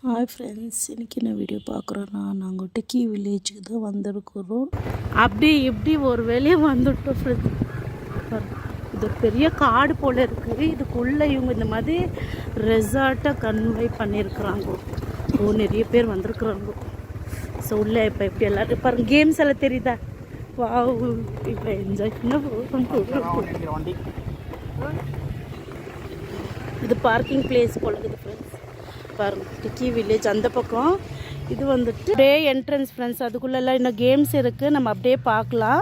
Hi friends, இன்றைக்கி என்ன video பார்க்குறோன்னா நாங்கள் டிக்கி வில்லேஜுக்கு தான் வந்திருக்கிறோம். அப்படி இப்படி ஒரு வெளியே வந்துட்டோம் ஃப்ரெண்ட்ஸ். இது ஒரு பெரிய காடு போல் இருக்குது. இதுக்குள்ளே இவங்க இந்த மாதிரி ரெசார்ட்டை கன்வே பண்ணியிருக்கிறாங்க. நிறைய பேர் வந்திருக்குறாங்க. ஸோ உள்ளே இப்போ எப்படி எல்லோரும் பாருங்க, கேம்ஸ் எல்லாம் தெரியுதா? வா, இப்போ என்ஜாய் பண்ண. இது பார்க்கிங் பிளேஸ் போல இருக்குது ஃப்ரெண்ட்ஸ். பாருங்க, டிக்கி வில்லேஜ் அந்த பக்கம். இது வந்துட்டு டே என்ட்ரன்ஸ் ஃப்ரெண்ட்ஸ். அதுக்குள்ளெல்லாம் இன்னும் கேம்ஸ் இருக்குது, நம்ம அப்படியே பார்க்கலாம்.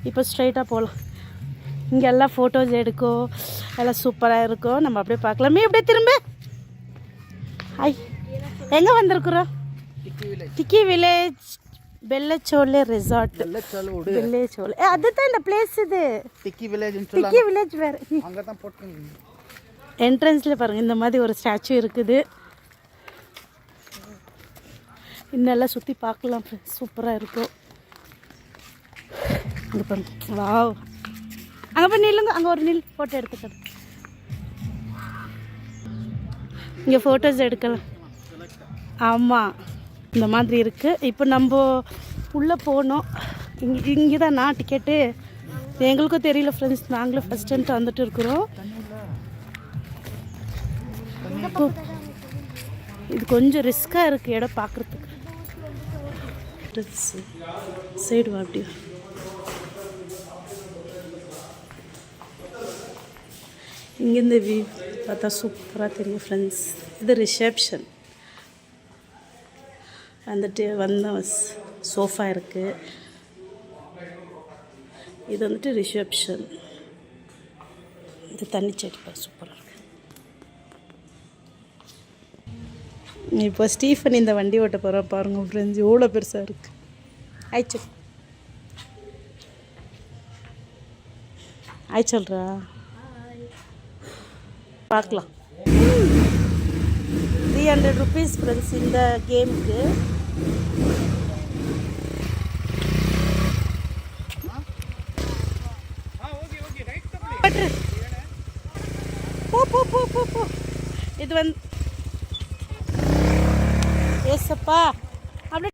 இப்போ ஸ்ட்ரைட்டாக போகலாம். இங்கே எல்லாம் ஃபோட்டோஸ் எடுக்கும், எல்லாம் சூப்பராக இருக்கும். நம்ம அப்படியே பார்க்கலாமே. அப்படியே திரும்ப ஹாய், எங்கே வந்திருக்குறோம்? டிக்கி வில்லேஜ் வெள்ளச்சோலை ரெசார்ட். வெள்ளச்சோலை அதுதான் இந்த பிளேஸ். இது டிக்கி வில்லேஜ் வேறு. என்ட்ரன்ஸில் பாருங்கள், இந்த மாதிரி ஒரு ஸ்டாச்சு இருக்குது. இன்னெல்லாம் சுற்றி பார்க்கலாம் ஃப்ரெண்ட்ஸ், சூப்பராக இருக்கும். இங்கே பாருங்க, வாவ். அங்கே போய் நில்லுங்க, அங்கே ஒரு நில் ஃபோட்டோ எடுத்துக்கலாம். இங்கே ஃபோட்டோஸ் எடுக்கலாம். ஆமாம், இந்த மாதிரி இருக்குது. இப்போ நம்ம உள்ளே போனோம். இங்கே தான் நான் டிக்கெட்டு எங்களுக்கும் தெரியல ஃப்ரெண்ட்ஸ். நாங்களும் ஃபஸ்ட் டைம் வந்துட்டு இருக்கிறோம். இது கொஞ்சம் ரிஸ்க்காக இருக்குது இடம் பார்க்குறதுக்கு. சைடு வா, அப்படி இங்கேருந்து வியூ பார்த்தா சூப்பராக தெரியும் ஃப்ரெண்ட்ஸ். இது ரிசப்ஷன். வந்துட்டு வந்த சோஃபா இருக்குது. இது வந்துட்டு ரிசப்ஷன். இது தண்ணி செடி சூப்பராக இருக்குது. இப்போ ஸ்டீஃபன் இந்த வண்டி ஓட்ட போகிற பாருங்க ஃப்ரெண்ட்ஸ், எவ்வளோ பெருசாக இருக்குது. ஆயிடுச்சு சொல்கிறா, பார்க்கலாம். 300 rupees ஃப்ரெண்ட்ஸ் இந்த கேமுக்கு. போ. இது வந்து ஏசப்பா அப்படி.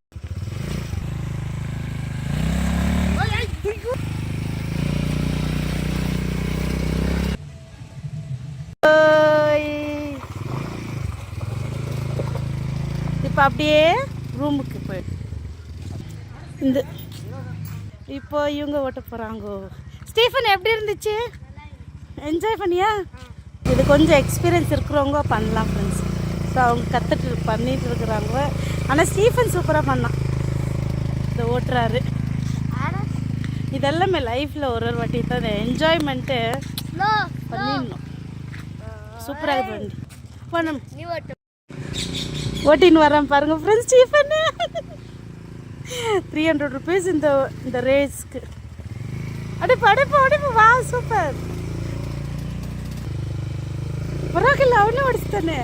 இப்போ அப்படியே ரூமுக்கு போயிடு. இந்த இப்போ இவங்க ஓட்ட போகிறாங்க. ஸ்டீஃபன் எப்படி இருந்துச்சு? என்ஜாய் பண்ணியா? இது கொஞ்சம் எக்ஸ்பீரியன்ஸ் இருக்கிறவங்க பண்ணலாம் ஃப்ரெண்ட்ஸ். ஸோ அவங்க பண்ணிட்டு இருக்கிறாங்க. ஆனால் ஸ்டீஃபன் சூப்பராக பண்ணான். இதை ஓட்டுறாரு. இதெல்லாமே லைஃப்பில் ஒரு வாட்டி தான் என்ஜாய்மெண்ட்டு பண்ணிடணும். சூப்பராக வண்டி பண்ணும். ஓட்டின்னு வரேன் பாருங்க ஃப்ரெண்ட்ஸ். ஸ்டீஃபன் 300 rupees இந்த ரேஸ்க்கு. அடைப்பு வா, சூப்பர். பரவாயில்ல, அவனே ஓடிச்சுத்தானே.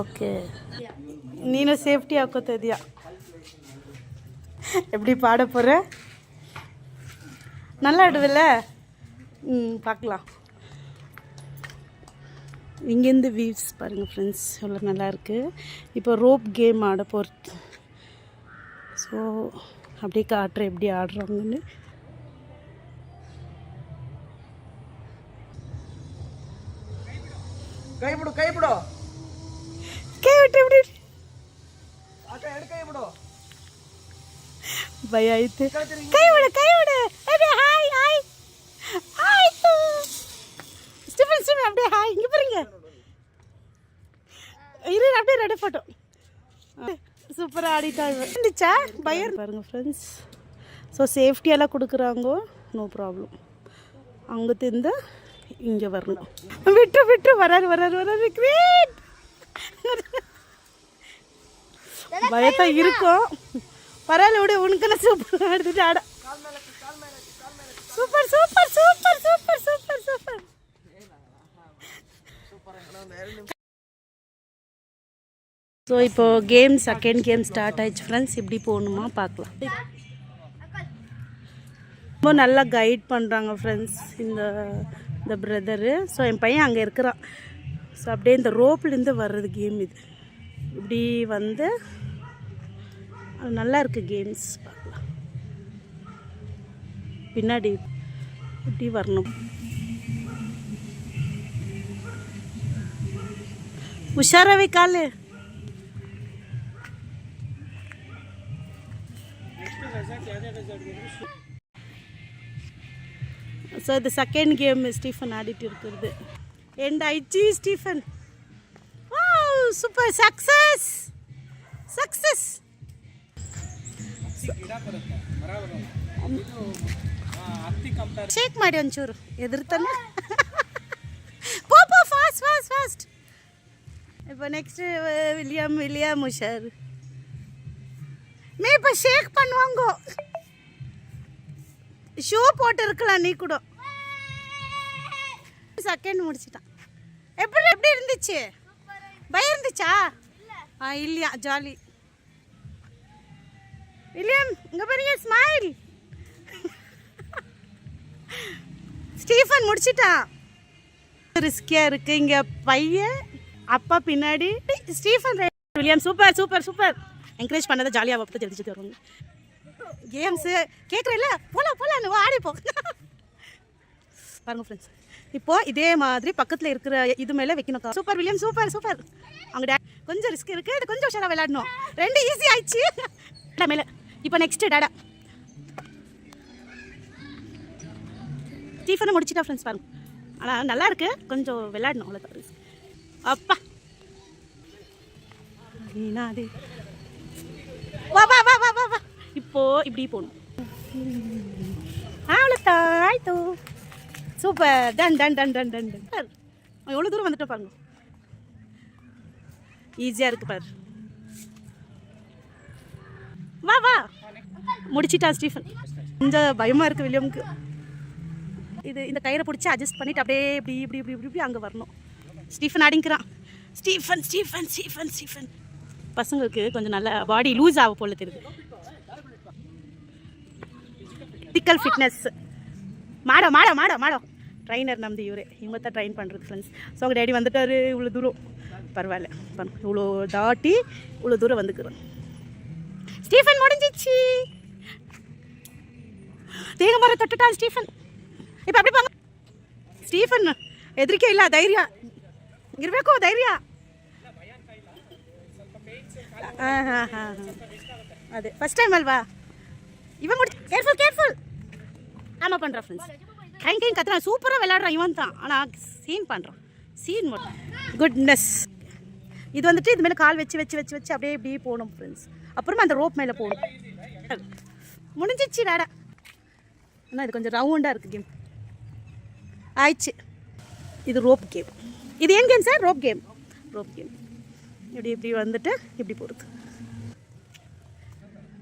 ಓಕೆ, ನೀನು ಸೇಫ್ಟಿ ಹಾಕೋತಾ ಇದೆಯಾ? எப்படி பாட போகிற? நல்லா ஆடுவில்ல? பார்க்கலாம். இங்கேருந்து வியூஸ் பாருங்கள் ஃப்ரெண்ட்ஸ், எவ்வளோ நல்லாயிருக்கு. இப்போ ரோப் கேம் ஆட போகிறது. ஸோ அப்படியே காட்டுறேன் எப்படி ஆடுறாங்கன்னு. கை விட்டு எப்படி ಭಯ ಐತೆ. ಕೈ ಬಿಡು. ಹಾಯ್ ஸ்டீஃபன் அப்படியே ஹாய். இங்கே பாருங்க, இரு அப்படியே ரெடி ஃபோட்டோ. சூப்பராக ஆடிட்டாங்க. இருந்துச்சா பயம் பாருங்க ஃப்ரெண்ட்ஸ். ஸோ சேஃப்டியெல்லாம் கொடுக்குறாங்க, நோ ப்ராப்ளம். அங்கே திருந்து இங்கே வரணும். விட்டு வராரு. கிரேட். பயத்தான் இருக்கும். பரவாயில்ல விட, உனக்குன்னு சூப்பராக எடுத்துட்டு ஆட. சூப்பர். ஸோ இப்போது கேம் செகண்ட் கேம் ஸ்டார்ட் ஆயிடுச்சு ஃப்ரெண்ட்ஸ். இப்படி போகணுமா பார்க்கலாம். ரொம்ப நல்லா கைட் பண்ணுறாங்க ஃப்ரெண்ட்ஸ் இந்த பிரதரு. ஸோ என் பையன் அங்கே இருக்கிறான். ஸோ அப்படியே இந்த ரோப்லேருந்து வர்றது கேம் இது. இப்படி வந்து நல்லா இருக்குது கேம்ஸ். பார்க்கலாம். பின்னாடி இப்படி வரணும். உஷாராவே காலு. ஸோ இந்த செகண்ட் கேம் ஸ்டீஃபன் ஆடிட்டு இருக்கிறது. எண்ட் ஆயிடுச்சு Stephen. Super success success. Shake ಮಾಡಿ ಒಂಚೂರು ಎದುರ್ತಾನೆ. ಪೋ ಫಾಸ್ಟ್ ಫಾಸ್ಟ್ ಫಾಸ್ಟ್. இப்போ நெக்ஸ்ட் வில்லியம் உஷார். மே இப்போ ஷேக் பண்ணுவாங்க. ஷூ போட்டு இருக்கலாம் நீ கூட. செகண்ட் முடிச்சிட்டான். எப்படி இருந்துச்சு? பயம் இருந்துச்சா? இல்லையா ஜாலி. வில்லியம் இங்கே பாருங்க ஸ்மைல். ஸ்டீஃபன் முடிச்சிட்டான். ரிஸ்கியாக இருக்குது. இங்கே பையன் அப்பா பின்னாடி. Stephen William super super super. Encourage பண்ணதை ஜாலியாக அப்போ தெரிஞ்சுட்டு வருவாங்க. கேம்ஸு கேட்குறேன்ல போலாம் ஆடிப்போ. பாருங்கள் ஃப்ரெண்ட்ஸ், இப்போது இதே மாதிரி பக்கத்தில் இருக்கிற இது மேலே வைக்கணும். Super William super super. அவங்க கொஞ்சம் ரிஸ்க் இருக்குது. இது கொஞ்சம் உஷாராக விளையாடணும். ரெண்டு ஈஸி ஆயிடுச்சு. மேலே இப்போ நெக்ஸ்ட்டு டாடா. ஸ்டீஃபனை முடிச்சிட்டா ஃப்ரெண்ட்ஸ். பாருங்க, ஆனால் நல்லா இருக்கு. கொஞ்சம் விளையாடணும் அவ்வளோதான். அப்பா நீனா அது வா வா வா வா வா வா. இப்போ இப்படி போகணும். அவ்வளோதான் ஆயிட்டோ. Super. Done done done done done done. எவ்வளோ தூரம் வந்துட்டு பாருங்க. ஈஸியாக இருக்குது பாரு. வா வா. முடிச்சிட்டா ஸ்டீஃபன். கொஞ்சம் பயமாக இருக்குது வில்லியமுக்கு. இந்த கயிறை பிடிச்சி அட்ஜஸ்ட் பண்ணிவிட்டு அப்படியே இப்படி இப்படி இப்படி இப்படி இப்படி அங்கே வரணும். ஸ்டீஃபன் அடிங்கிறான். Stephen Stephen Stephen Stephen. பசங்களுக்கு கொஞ்சம் நல்லா பாடி லூஸ் ஆக போல தெரியுது. ஃபிசிக்கல் ஃபிட்னஸ் மாடோ ட்ரைனர் நம்பி இவங்க தான் ட்ரைன் பண்ணுறது ஃப்ரெண்ட்ஸ். ஸோ அவங்க டேடி வந்துட்டார். இவ்வளோ தூரம் பரவாயில்ல. இவ்வளோ தாட்டி இவ்வளோ தூரம் வந்துக்கிறோம். ஸ்டீஃபன் முடிஞ்சிச்சு. தேங்க மரம் தொட்டுட்டான் ஸ்டீஃபன். இப்போ அப்படி பாங்க. ಸ್ಟೀಫನ್ ಹೆದರಿಕೆ ಇಲ್ಲ, ಧೈರ್ಯ ಇರಬೇಕು, ಧೈರ್ಯ. ಹಾಂ ಹಾಂ ಹಾಂ ಹಾಂ ಅದೇ ಫಸ್ಟ್ ಟೈಮ್ ಅಲ್ವಾ இவன் முடி. Careful careful. ஆமாம் பண்ணுறான் ஃப்ரெண்ட்ஸ். கைங் கத்துறான். சூப்பராக விளையாடுறான் இவன் தான். ஆனால் சீன் பண்ணுறான். Scene goodness. இது வந்துட்டு இது மேலே கால் வச்சு வச்சு வச்சு வச்சு அப்படியே இப்படியே போகணும் ஃப்ரெண்ட்ஸ். அப்புறமா அந்த ரோப் மேலே போகணும். முடிஞ்சிச்சு வேடா. ஆனால் இது கொஞ்சம் ரவுண்டாக இருக்குது கேம். ஆயிடுச்சு. இது ரோப் கேம். இது ஏன் game sir? Rope game. Rope game இப்படி இப்படி வந்துட்டு இப்படி போகிறது.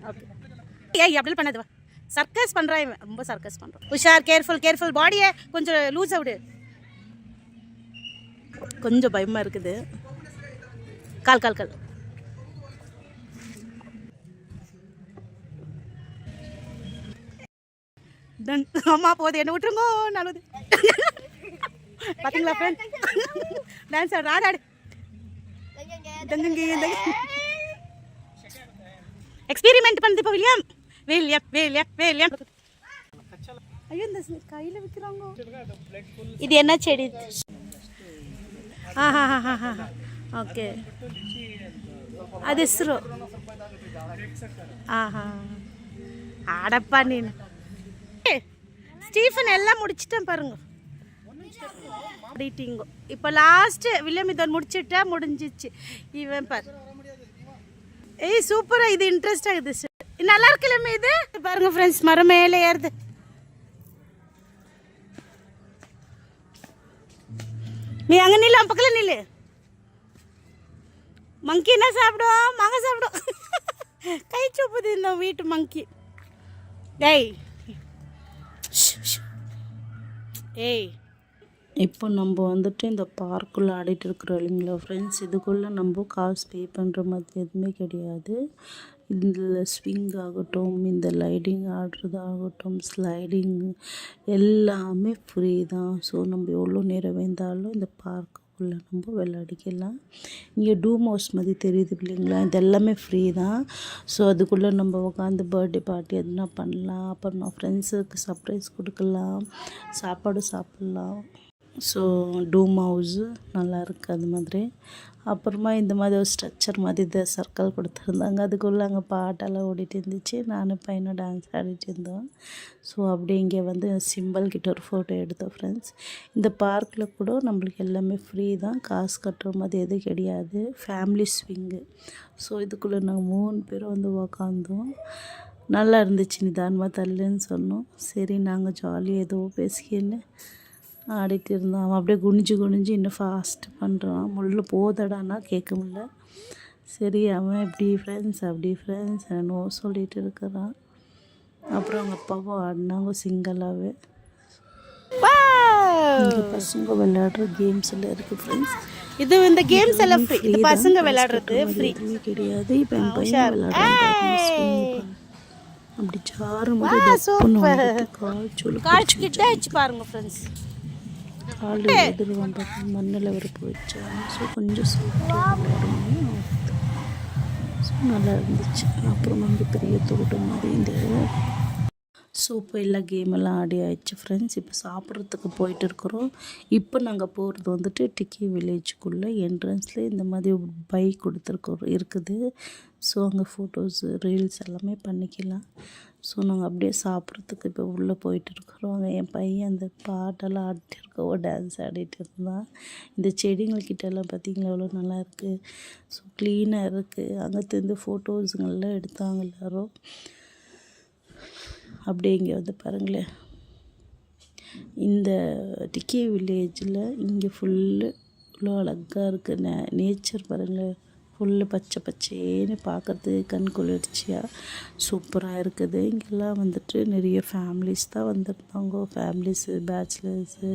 ஓகே. ஏய் அப்படி பண்ணாதுவா. சர்க்கஸ் பண்ணுறான் இவன். ரொம்ப சர்க்கஸ் பண்ணுறான். உஷார். Careful careful. பாடியை கொஞ்சம் லூஸாக விடு. கொஞ்சம் பயமாக இருக்குது. கால் கால் கால். டன். அம்மா போகுது, என்ன விட்டுருங்கோ. நல்லது. பார்த்தீங்களா ஃப்ரெண்ட்? டான்ஸ் ஆடு ஆடாடு. எக்ஸ்பெரிமெண்ட் பண்ணுது இப்போ வில்லியம். William William William. ஐயோ இந்த கையில் விற்கிறாங்க. இது என்ன செடி? ಹಾಂ ಹಾಂ ಹಾಂ ಹಾಂ ಹಾಂ ಓಕೆ. ಅದು ಹೆಸರು. ಹಾಂ ಹಾಂ ஆடப்பா நீನು. ஸ்டீஃபன் எல்லாம் முடிச்சிட்டேன் பாருங்க. அப்படிட்டிங்கோ. இப்போ லாஸ்ட்டு வில்லியம் இதன் முடிச்சுட்டா முடிஞ்சிச்சு. இவன் பாரு. ஏய் சூப்பராக. இது இன்ட்ரெஸ்டாக இருக்குது. நல்லா இருக்குல்லம்மே இது. பாருங்க ஃப்ரெண்ட்ஸ், மரம் மேலே ஏறுது. நீ அங்கே நில்லு, பக்கத்தில் நில்லு. மங்கி என்ன சாப்பிடும்? மாங்காய் சாப்பிடும். கை சூப்புது இந்த வீட்டு மங்கி. ஏய் ஏய் இப்போ நம்ம வந்துட்டு இந்த பார்க்குள்ளே ஆடிட்டு இருக்கிறோம் இல்லைங்களா ஃப்ரெண்ட்ஸ், இதுக்குள்ளே நம்ம காசு பே பண்ணுற மாதிரி எதுவுமே கிடையாது. இதில் ஸ்விங் ஆகட்டும், இந்த லைடிங் ஆடுறது ஆகட்டும், ஸ்லைடிங் எல்லாமே ஃப்ரீ தான். ஸோ நம்ம எவ்வளோ நேரம் வேண்டாலும் இந்த பார்க்குள்ளே நம்ம விளையாடிக்கலாம். இங்கே டூம் ஹவுஸ் மாதிரி தெரியுது இல்லைங்களா, இது எல்லாமே ஃப்ரீ தான். ஸோ அதுக்குள்ளே நம்ம உட்காந்து பர்த்டே பார்ட்டி எதுனா பண்ணலாம், அப்புறமா ஃப்ரெண்ட்ஸுக்கு சர்ப்ரைஸ் கொடுக்கலாம், சாப்பாடு சாப்பிட்லாம். ஸோ டூம் ஹவுஸு நல்லாயிருக்கு அது மாதிரி. அப்புறமா இந்த மாதிரி ஒரு ஸ்ட்ரக்சர் மாதிரி இந்த சர்க்கிள் கொடுத்துருந்தாங்க, அதுக்குள்ளே அங்கே பாட்டெல்லாம் ஓடிட்டு இருந்துச்சு, நானும் பையனும் டான்ஸ் ஆடிட்டு இருந்தோம். ஸோ அப்படியே இங்கே வந்து சிம்பிள் கிட்ட ஒரு ஃபோட்டோ எடுத்தோம் ஃப்ரெண்ட்ஸ். இந்த பார்க்கில் கூட நம்மளுக்கு எல்லாமே ஃப்ரீ தான், காசு கட்டுற மாதிரி எதுவும் கிடையாது. Family swing. ஸோ இதுக்குள்ளே நாங்கள் 3 பேரும் வந்து உக்காந்தோம். நல்லா இருந்துச்சு, நிதானமாக தள்ளுன்னு சொன்னோம். சரி நாங்கள் ஜாலியாக ஏதோ பேசிக்கின்னு ஆடிட்டு இருந்தோம். அவன் அப்படியே குனிஞ்சு இன்னும் ஃபாஸ்ட்டு பண்ணுறான். முள்ள போதடான்னா கேட்க முடில. சரி அவன் இப்படி ஃப்ரெண்ட்ஸ் அப்படி ஃப்ரெண்ட்ஸ் நோ சொல்லிகிட்டு இருக்கிறான். அப்புறம் அவங்க அப்பாவும் ஆடினாங்க சிங்களாகவே. இங்கே பசங்க விளையாடுற கேம்ஸ் எல்லாம் இருக்குது ஃப்ரெண்ட்ஸ். இது இந்த கேம்ஸ் எல்லாம் ஃப்ரீ. இது பசங்க விளையாடுறது ஃப்ரீ கிடையாது. இப்போ என் பையன் விளையாடுறான். அப்படி சாரும் போது கால் கிட்ட வச்சு பாருங்க ஃப்ரெண்ட்ஸ். கால் எதிர்வான் பார்த்து மண்ணில் விருப்பு வச்சாங்க. ஸோ கொஞ்சம் சூப்பராக ஸோ நல்லா இருந்துச்சு. அப்புறம் வந்து பெரிய தோட்டம் மாதிரி இந்த ஸோ இப்போ எல்லாம் கேமெல்லாம் ஆடி ஆயிடுச்சு ஃப்ரெண்ட்ஸ். இப்போ சாப்பிட்றதுக்கு போயிட்டு இருக்கிறோம். இப்போ நாங்கள் போகிறது வந்துட்டு டிக்கி வில்லேஜுக்குள்ளே என்ட்ரன்ஸில் இந்த மாதிரி பைக் கொடுத்துருக்கோம் இருக்குது. ஸோ அங்கே ஃபோட்டோஸு ரீல்ஸ் எல்லாமே பண்ணிக்கலாம். ஸோ நாங்கள் அப்படியே சாப்பிட்றதுக்கு இப்போ உள்ளே போயிட்டு இருக்கிறோம். அங்கே என் பையன் அந்த பாட்டெல்லாம் ஆடிட்டு இருக்கவோ டான்ஸ் ஆடிட்டு இருந்தான். இந்த செடிங்கள்கிட்டெல்லாம் பார்த்திங்களா எவ்வளோ நல்லா இருக்குது. ஸோ க்ளீனாக இருக்குது. அங்கேருந்து ஃபோட்டோஸுங்கெல்லாம் எடுத்தாங்க எல்லோரும். அப்படியே இங்கே வந்து பாருங்களேன், இந்த டிக்கி வில்லேஜில் இங்கே ஃபுல்லு இவ்வளோ அழகாக இருக்குது. நேச்சர் பாருங்களேன், ஃபுல்லு பச்சை பச்சேன்னு பார்க்குறதுக்கு கண் குளிர்ச்சியாக சூப்பராக இருக்குது. இங்கெல்லாம் வந்துட்டு நிறைய ஃபேமிலிஸ் தான் வந்திருந்தாங்க. ஃபேமிலிஸு, பேச்சுலர்ஸு,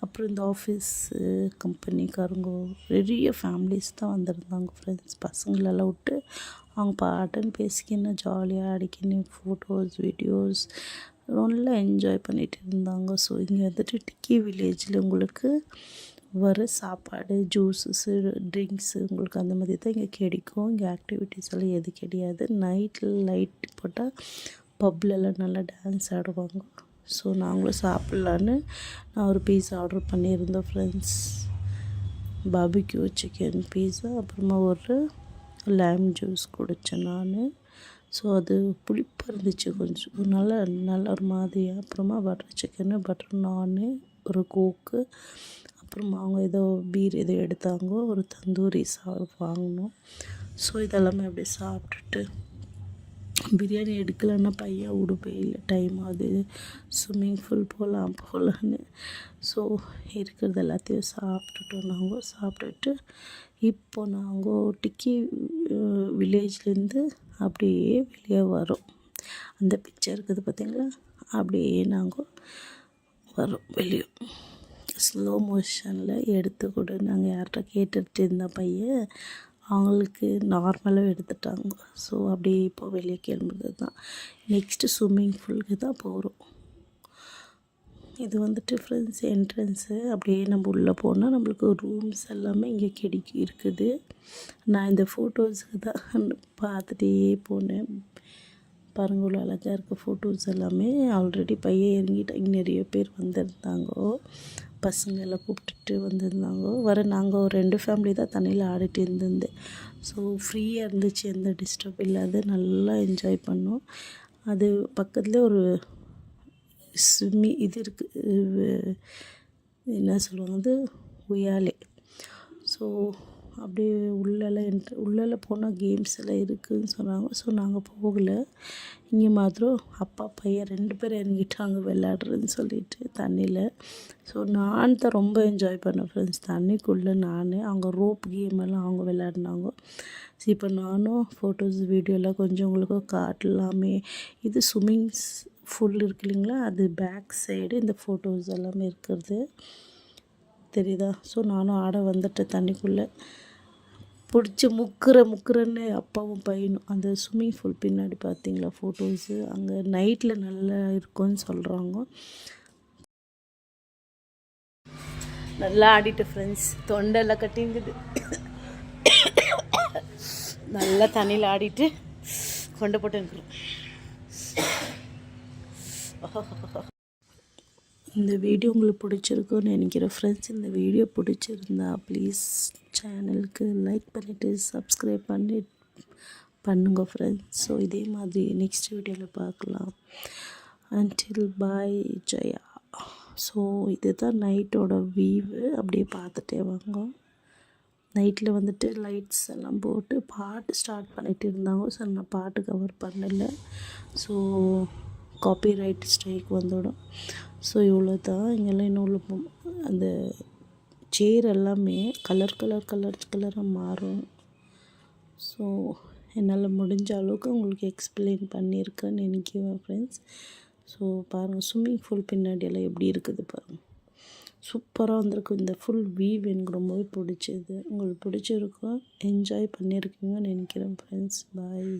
அப்புறம் இந்த ஆஃபீஸு கம்பெனிக்காரங்க நிறைய ஃபேமிலிஸ் தான் வந்திருந்தாங்க ஃப்ரெண்ட்ஸ். பசங்களெல்லாம் விட்டு அவங்க பாட்டுன்னு பேசிக்கின்னு ஜாலியாக ஆடிக்கின்னு ஃபோட்டோஸ் வீடியோஸ் நல்லா என்ஜாய் பண்ணிகிட்டு இருந்தாங்க. ஸோ இங்கே வந்துட்டு டிக்கி வில்லேஜில் உங்களுக்கு வர சாப்பாடு, ஜூஸஸு, ட்ரிங்க்ஸு உங்களுக்கு அந்த மாதிரி தான் இங்கே கிடைக்கும். இங்கே ஆக்டிவிட்டீஸ் எல்லாம் எது கிடையாது. நைட்டில் லைட் போட்டால் பப்லெல்லாம் நல்லா டான்ஸ் ஆடுவாங்க. ஸோ நாங்களும் சாப்பிட்லான்னு நான் ஒரு பீஸா ஆர்டர் பண்ணியிருந்தோம் ஃப்ரெண்ட்ஸ். பாபிக்யூ சிக்கன் பீஸா, அப்புறமா ஒரு லைம் ஜூஸ் குடித்தேன் நான். ஸோ அது புளிப்பாக இருந்துச்சு கொஞ்சம், நல்ல ஒரு மாதிரியாக. அப்புறமா பட்டர் சிக்கனு, பட்டர் நானு, ஒரு கோக்கு, அப்புறமா அவங்க ஏதோ பீர் ஏதோ எடுத்தாங்க, ஒரு தந்தூரி வாங்கினோம். ஸோ இதெல்லாமே அப்படியே சாப்பிட்டுட்டு பிரியாணி எடுக்கலைன்னா பையன் உடுப்பே இல்லை, டைம் ஆகுது, ஸ்விம்மிங் ஃபூல் போகலான்னு. ஸோ இருக்கிறது எல்லாத்தையும் சாப்பிட்டுட்டு இப்போ நாங்கள் டிக்கி வில்லேஜ்லேருந்து அப்படியே வெளியே வரோம். அந்த பிக்சர் இருக்குது பார்த்திங்களா, அப்படியே நாங்கள் வரோம் வெளியே. ஸ்லோ மோஷனில் எடுத்து கூட நாங்கள் யார்கிட்ட கேட்டுட்டு இருந்த பையன் அவங்களுக்கு நார்மலாக எடுத்துட்டாங்க. ஸோ அப்படியே இப்போ வெளியே கிளம்புறது தான். நெக்ஸ்ட்டு ஸ்விம்மிங் ஃபூலுக்கு தான் போகிறோம். இது வந்துட்டு ஃப்ரெண்ட்ஸ் என்ட்ரன்ஸு. அப்படியே நம்ம உள்ளே போனால் நம்மளுக்கு ரூம்ஸ் எல்லாமே இங்கே இருக்குது. நான் இந்த ஃபோட்டோஸுக்கு தான் பார்த்துட்டே போனேன். பாருங்கள் இவ்வளோ அழகாக இருக்க ஃபோட்டோஸ் எல்லாமே. ஆல்ரெடி பையன் இறங்கிட்டாங்க, நிறைய பேர் வந்திருந்தாங்க, பசங்க எல்லாம் கூப்பிட்டுட்டு வந்திருந்தாங்க. நாங்கள் ஒரு 2 ஃபேமிலி தான் தண்ணியில் ஆடிட்டு இருந்தது. ஸோ ஃப்ரீயாக இருந்துச்சு, எந்த டிஸ்டர்ப் இல்லாத நல்லா என்ஜாய் பண்ணோம். அது பக்கத்தில் ஒரு இது இருக்குது, என்ன சொல்லுவாங்க அது, உயாலே. ஸோ அப்படியே உள்ளெல்லாம் போனால் கேம்ஸ் எல்லாம் இருக்குதுன்னு சொன்னாங்க. ஸோ நாங்கள் போகலை. இங்கே மாத்திரம் அப்பா பையன் 2 பேர் இறங்கிட்டாங்க விளையாடுறதுன்னு சொல்லிட்டு தண்ணியில். ஸோ நான் தான் ரொம்ப என்ஜாய் பண்ணேன் ஃப்ரெண்ட்ஸ் தண்ணிக்குள்ளே. அவங்க ரோப் கேம் எல்லாம் அவங்க விளையாடினாங்க. ஸோ இப்போ நானும் ஃபோட்டோஸ் வீடியோலாம் கொஞ்சம் உங்களுக்கு காட்டலாமே. இது ஸ்விம்மிங் ஃபுல் இருக்கு இல்லைங்களா, அது பேக் சைடு இந்த ஃபோட்டோஸ் எல்லாமே இருக்கிறது. தெரியுதா? ஸோ நானும் ஆட வந்துட்டேன் தண்ணிக்குள்ளே. பிடிச்சி முக்குறன்னு அப்பாவும் பையனும். அந்த ஸ்விம்மிங் பூல் பின்னாடி பார்த்தீங்களா ஃபோட்டோஸு, அங்கே நைட்டில் நல்லா இருக்கும்னு சொல்கிறாங்க. நல்லா ஆடிட்டு ஃப்ரெண்ட்ஸ், தொண்டெல்லாம் கட்டிங்குது. நல்லா தண்ணியில் ஆடிட்டு கொண்டு போட்டு இருக்கிறோம். இந்த வீடியோ உங்களுக்கு பிடிச்சிருக்குன்னு நினைக்கிறேன் ஃப்ரெண்ட்ஸ். இந்த வீடியோ பிடிச்சிருந்தா ப்ளீஸ் சேனலுக்கு லைக் பண்ணிவிட்டு சப்ஸ்கிரைப் பண்ணுங்க ஃப்ரெண்ட்ஸ். ஸோ இதே மாதிரி நெக்ஸ்ட் வீடியோவில் பார்க்கலாம். அன்டில் பாய் ஜெயா. ஸோ இதுதான் நைட்டோட வியூவு. அப்படியே பார்த்துட்டே வாங்க. நைட்டில் வந்துட்டு லைட்ஸ் எல்லாம் போட்டு பாட்டு ஸ்டார்ட் பண்ணிகிட்டு இருந்தாங்க. ஸோ நான் பாட்டு கவர் பண்ணலை. ஸோ காப்பிரைட் ஸ்ட்ரைக் வந்துவிடும். ஸோ இவ்வளோ தான். இங்கெல்லாம் இன்னும் அந்த சேர் எல்லாமே கலராக மாறும். ஸோ என்னால் முடிஞ்ச அளவுக்கு உங்களுக்கு எக்ஸ்பிளைன் பண்ணியிருக்கேன்னு நினைக்கிறேன் ஃப்ரெண்ட்ஸ். ஸோ பாருங்கள், ஸ்விம்மிங் பூல் பின்னாடியெல்லாம் எப்படி இருக்குது பாருங்கள். சூப்பராக வந்திருக்கு. இந்த ஃபுல் வியூ எனக்கு ரொம்பவே பிடிச்சது. உங்களுக்கு பிடிச்சிருக்கோம், என்ஜாய் பண்ணியிருக்கீங்கன்னு நினைக்கிறேன் ஃப்ரெண்ட்ஸ். பாய்.